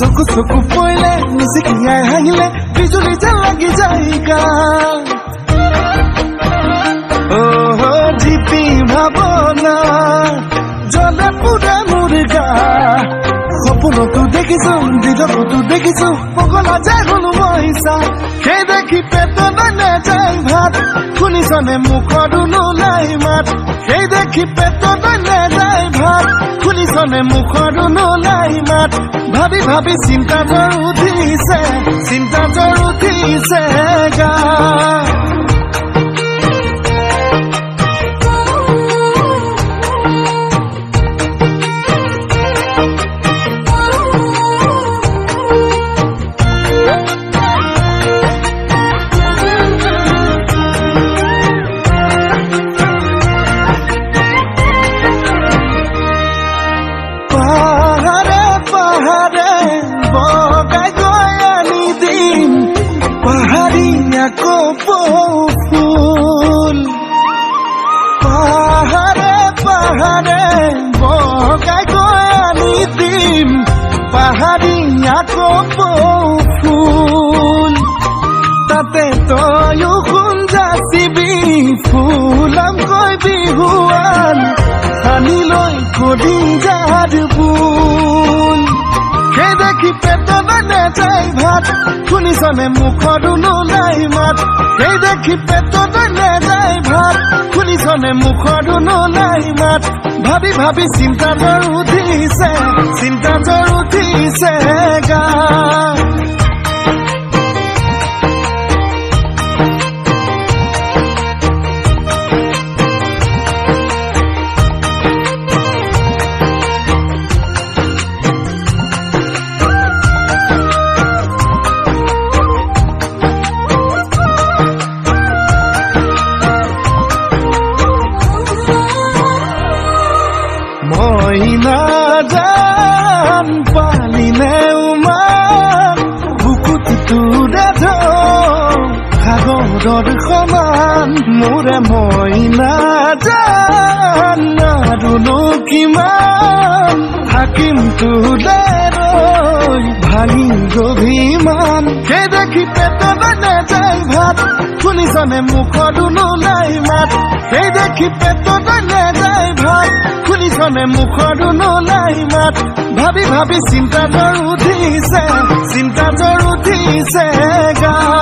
চকু চকু পৰিলে নিচিকিয়াই হাঁহিলে বিজুলী যেন লাগি যায় গা জিপি ভাৱনা জ্বলে পুৰে মোৰ গা সপোনতো দেখিছো দিগতো দেখিছো পগলা যায় হলো মইচা সেই দেখি পেটত নাযায় ভাত শুনিছনে মুখত নোলাই মাত সেই দেখি পেটত নাযায় ভাত শুনিছনে মুখত নোলাই মাত ভাবি ভাবি চিন্তা জ্বৰ উঠিছে গা ফুল পাহাৰে পাহাৰে বগাই গৈ আনি দিম পাহাৰীয়া ফুল তাতে তয়ো সোণ যাচিবি ফুলামকৈ বিহুৱান আনি লৈ কদি যাৰ বুল সেই দেখি পেটত নাযায় ভাত শুনিছনে মুখত নোলাই মাত সেই দেখি পেটত নাযায় ভাত শুনিছনে মুখত নোলাই মাত ভাবি ভাবি চিন্তা জ্বৰ উঠিছে গা নাজান পালিনে উমান বুকুত তোৰে সাগৰৰ সমান মোৰে মই নাজান আৰুনো কিমান থাকিম তোলে ৰৈ ভাঙি গভীমান সেই দেখি পেটত নাযায় ভাত শুনিছনে মুখত নোলাই মাত সেই দেখি পেটত নাযায় ভাত শুনিছনে মুখত নোলাই মাত ভাবি ভাবি চিন্তা জ্বৰ উঠিছে গা